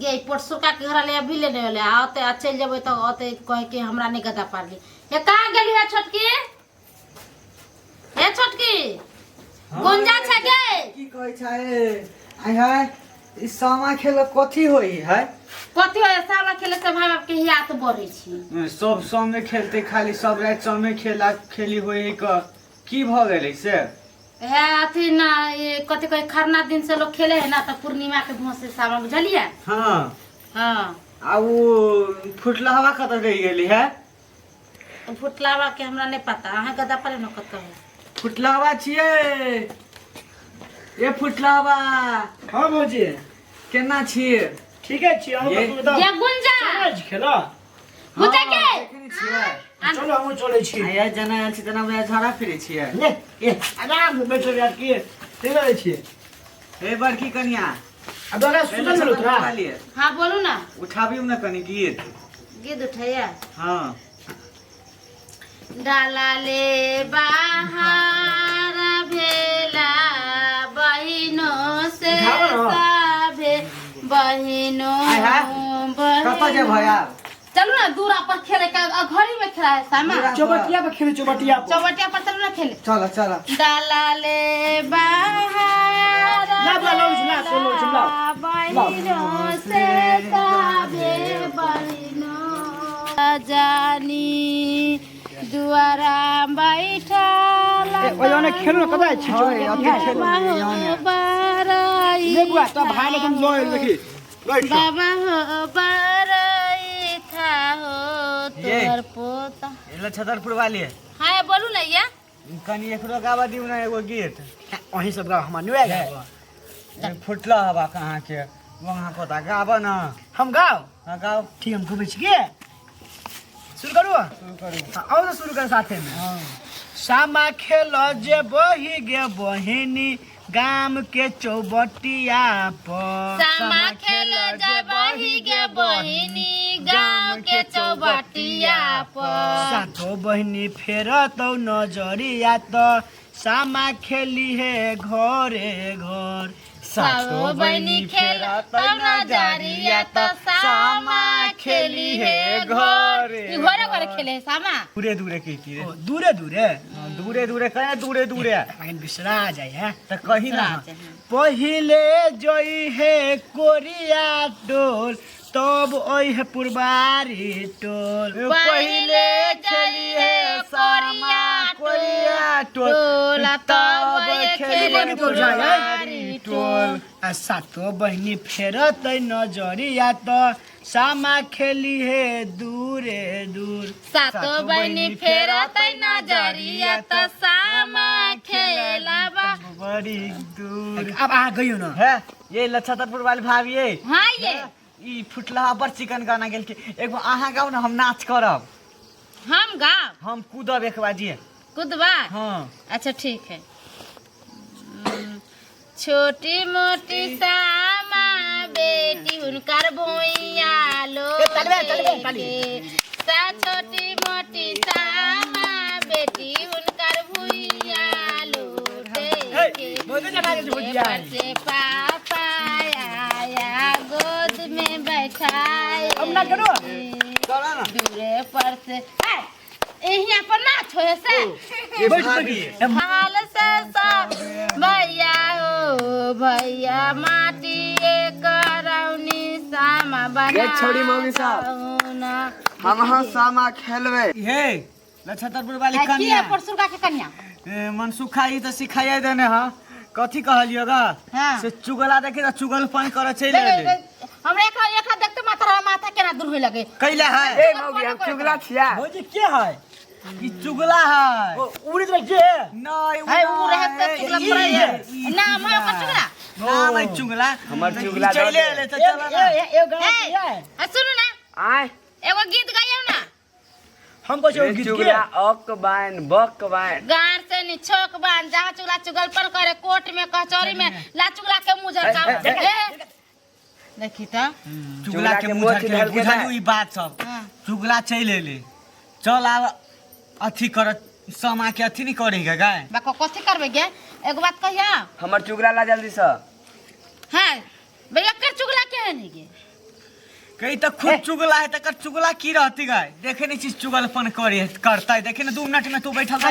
गे परसुका के घर ले अभी लेने वाले आते चल जेबै तो आते कहे कि हमरा नहीं गदा पारली हे कहां गेली है छोटकी हे छोटकी गुंजा छ गे की कहै छै आइ है ई सामा खेल कथी होई है कथी है सामा खेले से भाई बाप के हियात बढ़ै छी सब सामने खेलते खाली सब रात सामने खेली होई है की भ गेलै से है अथी ना ये कथी कहे खरना दिन से लोग खेले है ना तो पूर्णिमा के भोज से सामा बुझलिए हां हां आ वो फुटला हवा कत गई गेली है फुटलावा के हमरा नहीं पता अहाँ गदा पर न कत है फुटला हवा छिए ये फुटला हवा हां भौजी केना छिए ठीक है छी हम ये गुंजा समझ खेला बुझा के देखनी छिए चलो हम चले छी आया जना छी तना में झड़ा फिरे छिए ले ये आराम से बैठो यार की चले छी ए बड़की कन्या अब अगर सुन लो तोरा हां बोलू ना उठाबियो ना कनी गीत गीत उठाया हां डाला ले बाहर भेला बहिनो से साभे बहिनो कत जे भया चलो ना दूरा पर खेले का घड़ी में खेला है सामा चौबटिया पे खेले चौबटिया पर चलो ना खेले चलो चलो डाला ले बाहर ना सुनो बहिनो से साभे बहिनो जानी दुआरा बैठा ओने खेलो कतै छी अति खेलो ले बुआ त भाई ने तुम लो देखी बैठ बाबा हो बरई था हो तोर पोता एला छतरपुर वाली है हां बोलू ना ये कनी एकरो गावा दिउ ना एगो गीत वही सब गाँव हम नुआ गए फुटला हवा कहां के वहां कोता गावा ना हम गाँव हां गाओ ठीक हम खूब छी के शुरू करू आओ तो शुरू कर साथे में सामा खेल जे बही गे बहिनी गाम के चौबटिया पर सामा खेल जे बही गे बहिनी गांव के चौबटिया पर सातो बहिनी फेरतौ नजरिया त सामा खेली है घरे घर सातो बहिनी खेलत नजरिया त सामा खेली है घरे घरे खेले है सामा दूरे दूरे की रे दूरे दूरे दूरे दूरे कहे दूरे दूरे लेकिन बिसरा जाए है त कही ना पहिले जोई है कोरिया डोल तब ओई है पुरबारी टोल पहिले खेली है कोरिया टोल तब खेली पुरबारी टोल आ सातो बहिनी फेरत नजरिया त सामा खेली है दूरे दूर सातो बहिनी फेरत नजरिया त सामा खेलाबा बड़ी दूर अब आ गयो न है ये लछतरपुर वाली भाभी है हां ये ई फुटला पर चिकन गाना गेल के एगो आहा गाओ ना हम नाच करब हम गाँव हम कूदब एक बाजी कुदबा हां अच्छा ठीक है छोटी मोटी सामा बेटी उनकर भुइया लो सा छोटी मोटी सामा बेटी उनकर भुइया लोटे के से पापा आया गोद में बैठाए हम ना करो चला ना दूरे पर से यहाँ पर नाच हो से ये भाभी हाल से सब भैया हो भैया माटी करौनी सामा बना छोड़ी मम्मी साहब हम सामा खेलबे हे लछतरपुर वाली कन्या परसुका के कन्या मनसुखा ई त सिखाइए देने हां कथी कहलियो गा हां से चुगला देखे त चुगलपन करे चले ले हमरा एक देखते माथा केना दूर होय लगे कैला है ए मौगी हम चुगला छिया भौजी के है ई चुगला है उड़ी तो जे नहीं है उ रहे त चुगला पर है ना हम ओकर चुगला ना भाई चुगला हमर चुगला चले ले त चला ना ए गाना सुनो ना आय एगो गीत गाइयो ना हम को गीत चुगला अक बान बक बान गार से नि छोक बान जहां चुगला चुगलपन करे कोर्ट में कचौरी में ला चुगला के मुंह झरका देखी त चुगला के मुंह झरके बुझालू ई बात सब चुगला चले ले चल आ अथी कर समा के अथी नहीं करेगा गाय बाको कथि करबे गे एगो बात कहिया हमर चुगला ला जल्दी से हां भैया कर चुगला के है नहीं गे कई तो खुद चुगला है तकर चुगला की रहती गए देखे नहीं चीज चुगलपन करे करता है देखे ना 2 मिनट में तू बैठल रह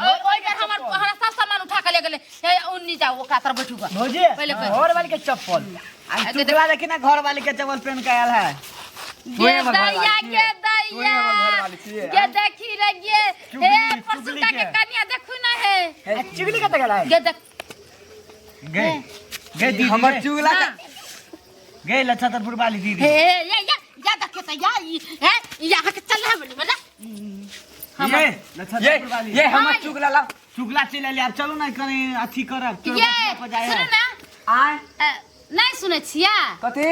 ओइ बेर हमर सब सामान उठा के ले गेले हे उन्नी जाओ ओ कातर बैठूगा भौजी पहले कह। घर वाली के चप्पल आज चुगला देखी ना घर वाले के चप्पल पहन के आयल है ये दैया ये देखी रे ये हे परसुका के कन्या देखू ना है चुगली कत गेला है ये देख गए गए दीदी हमर चुगला का गए लछतरपुर वाली दीदी हे या देखे त या है यहाँ के चल है बोली बता ये लछतरपुर वाली ये हमर चुगला ला चुगला चले ले अब चलो ना कहीं अथी करब ये सुन ना आय नहीं सुने छिया कथी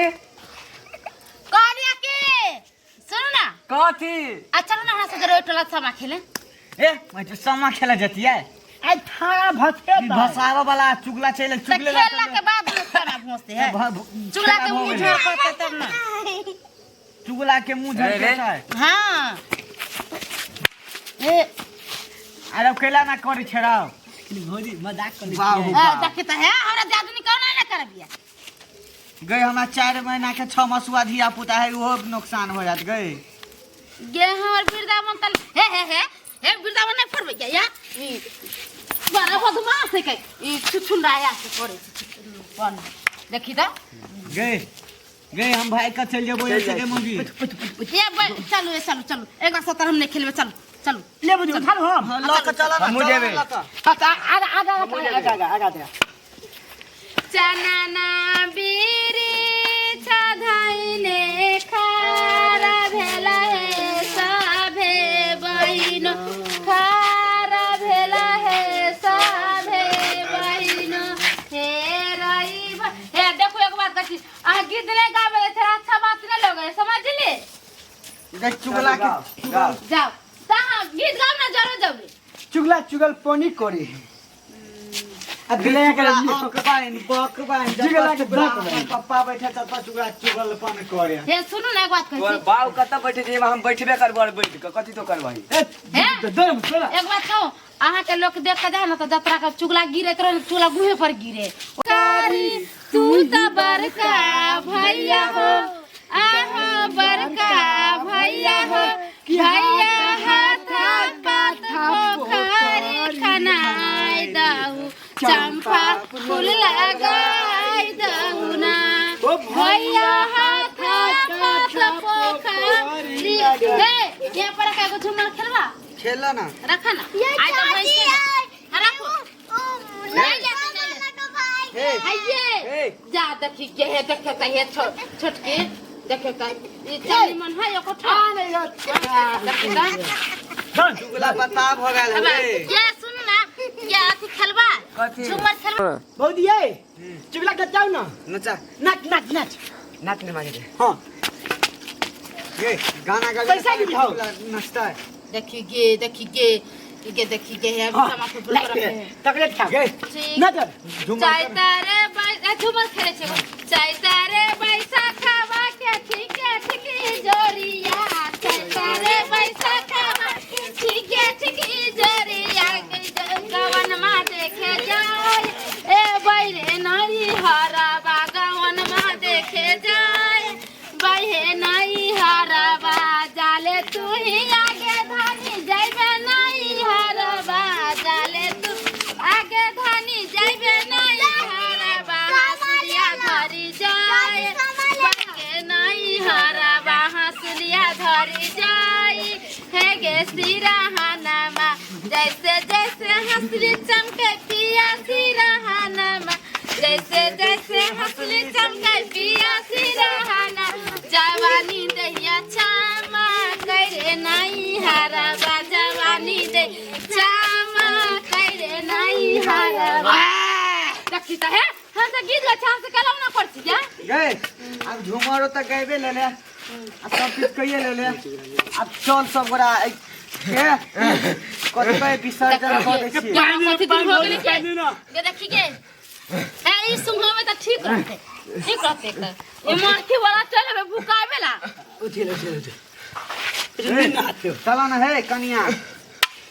कहलिया के सुन ना कथी अच्छा ना हमरा से जरे टोला समा खेले ए मैं तो समा खेला जतिया आज थारा भसके भसावा वाला चुगला चले चुगले ला खेलला के बाद में खाना भोसते है चुगला के मुंह झोर करते तब ना चुगला के मुंह झड़ कैसा है हां ए अरे केला ना करे छड़ाओ भौजी मजाक कर देखी त है हमरा जादू कौन ना करबिया गए हमारा 4 महीना के 6 मसुआ धिया पुता है वो नुकसान हो जात गए गे हमर वृंदावन तल हे वृंदावन नहीं फरबे क्या या बारा बदमा से के ई छुछुंडाया से करे बन देखी त गए गए हम भाई का चल जाबो ऐसे के मंगी ये चलो एक बार सतर हम नहीं खेलबे चलो ले बुझ उठा लो हम लक चला ना हम जेबे आगा दे चनना बीरी छधाइने खारा भेला है साभे बहिनो खारा भेला है साभे बहिनो हे रई हे देखो एक बात कही आ गीत नहीं गावे थे अच्छा बात नहीं लगे समझ ले देख चुगला के जाओ ता गीत गाओ ना जरूर जाओ चुगल पनी करी अगले बकबाइन चुगला के बकबाइन पप्पा बैठा त चुगला चुगलपन करे हे सुनो ना एक बात तोर कही बाऊ कत बैठे जे हम बैठबे करबर बैठ के कथी तो करबही एक बात कहूँ अहाँ के लोग देख के जाए ना तो जतरा का चुगला गिरे तो चुगला गुहे पर गिरे तू तो बड़का भैया हो आहो बड़का भैया हो भैया हाथ पात पोखरी खनाई दहु चंपा फूल लगाई दहु ना भैया हाथ पात पोखरी ये पर का झुमर खेलवा खेला ना रखा ना आई तो भैंस रखो नहीं जाते आइए जा देखी के है देखे त है छोटके देखे त ये चली मन है यो कोठा नहीं देखी त चुगला बता भ गेल रे ये सुन ना क्या तू खेलबा कथी झुमर खेलबा भौजी ये चुगला के जाओ ना नचा नाच नाच ने मांगे दे हां ये गाना गा पैसा भी दिखाओ। नचता है देखी गे ये देखी गे है अभी समा को बुला रखे तकले खा गए ना कर चाय तारे बाई झुमर खेले छे चाय तारे बैसा खावा के ठीक जोरिया चाय तारे बैसा खावा ठीक जोरिया गवन मा देखे जाय ए बैरे नरी हरा बागवन मा देखे जाय बैहे नई हरा बा जाले तू ही आगे धानी जाइबे नई हरा बा जाले तू आगे धानी जाइबे नई हरा बा हसुलिया धरी जाय बागे नई हरा बा हसुलिया धरी जाय हे गे सिरहानमा जैसे हसली चमके पिया सिरहानमा जैसे हसली चमके पिया सिरहाना जवानी दहिया छामा करे नहीं हरा बा जवानी दे छामा करे नहीं हरा बा देखी त है हम त गीत अच्छा से कलम ना पड़ती क्या गए अब झुमरो त गएबे ले ले अब सब कुछ कहिए ले ले अब चल सब गोरा कतबे विसर्जन कर दै छी पानी हो गेली के देखी के ए ई सुंघो में त ठीक रहते ये मारती वाला चले भूकावेला चलो ना है कनिया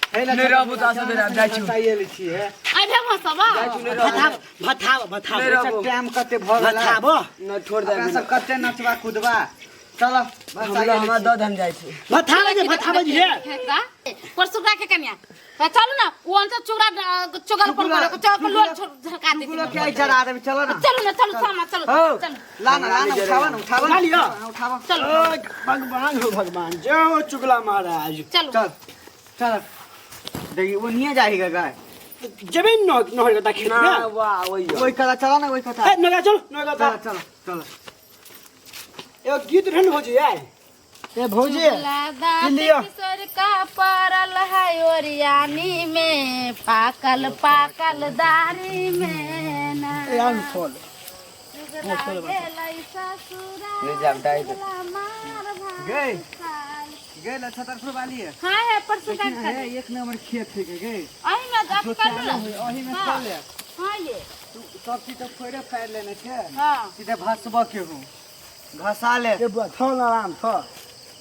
ने रहबो त असो बेरा जाइ छु चाहिए छी है आई भेम सब जाइ छु ने रहबो भथाब ले रहबो टाइम कते भ गेल भथाब न छोड़ दे सब कते नचवा कुदवा चलो हमरा द धन जाइ छु भथाब जी है परसु का के कन्या चलो ना वो अंत चुगल पर चलो लोल झरका दे गुलो के जरा दे चलो ना चलो सामा चलो चलो लाना उठावा ला लियो उठावा चलो भगवान हो भगवान जय हो चुगला महाराज चलो चल देखिए वो नहीं जाएगा गाय जमीन न होगा खेत ना में वाह वही करा चला ना वही कथा नगा चलो चलो एगो गीत रहन हो जी ए भौजी लियो किशोर का परल है ओरियानी में पाकल दारी में ना यान खोल ले जाम टाइट गए गए ना 77 वाली है हां है परसों का है एक नंबर खेत है गए अही में जात कर ले वही में कर ले हां ये सब चीज तो फोड़े फाड़ लेने छे हां सीधे भसबो के हूं घसा ले ए बुआ थोन आराम थो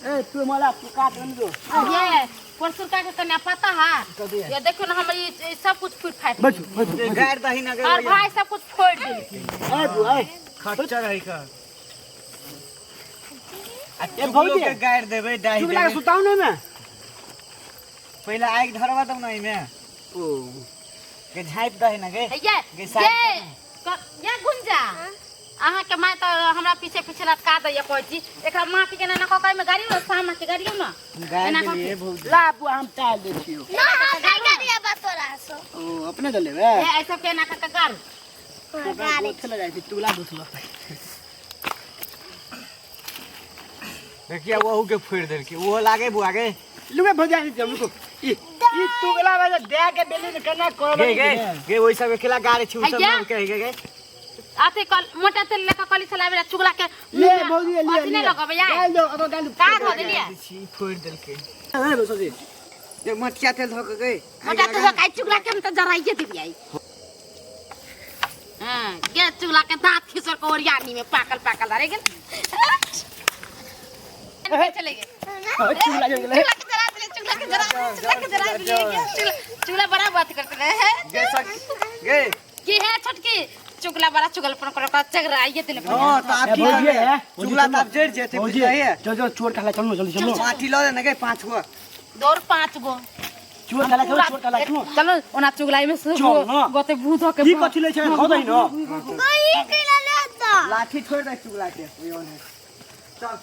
ए तू मला तू काट रन दो ये परसों का कन्या पता है ये देखो ना हम ये सब कुछ फूट फाट बैठ गाड़ दही ना और गए भाई सब कुछ फोड़ दिए ए बुआ खच्चर है का ए भौजी के गाड़ देबे डाही चुगला देबे सुताऊ ने में पहले आग धरवा दम नहीं में ओ के झाइप दही ना गे ये गुंजा अहाँ के माय तो हमरा पीछे लटका दे कोई चीज एकरा माटी के ना ककई में गाड़ी ना सामा के गाड़ी ना गाड़ के लिए बहुत ला बुआ हम टाल दे छियो ना गाड़ी बा तोरा सो ओ अपने दले बे ए ऐसा के ना का गाड़ गाड़ी चले जाई तुला दुसला देखिए वो के फोड़ देल के वो लागे बुआ गे लुगे भजा नहीं हम को ई तुगला वाला दे के बेली ने करना कर गे वही सब अकेला गाड़ी छु सब के गे आते कल मोटा तेल लेका कली चलावे चुगला के ले भौजी ले ले लगबे या गाल दो अब गाल का धो देलिए छी फोड़ देल के ए बसजी ये मटिया तेल धो के गए मोटा तो काई चुगला के हम तो जराइए दिबी आई हां ये चुगला के दांत खिसर को ओरियानी में पाकल रह गेल चले गए चुगला जो गेले चुगला के जरा दिए चुगला बड़ा बात करते हैं गे की है छोटकी चुगला बड़ा चुगलपन कर चगरा ये दिल पे हां तो आप भौजी है चुगला तब जड़ जेते भौजी है जो चोर काला चलो चलो माटी लो ना गे 5 गो दौर 5 गो चोर काला चलो चलो ओना चुगलाई में से गोते भूत हो के की कथि ले छै हो दई न कोई के ले ला लाठी छोड़ दे चुगला के चल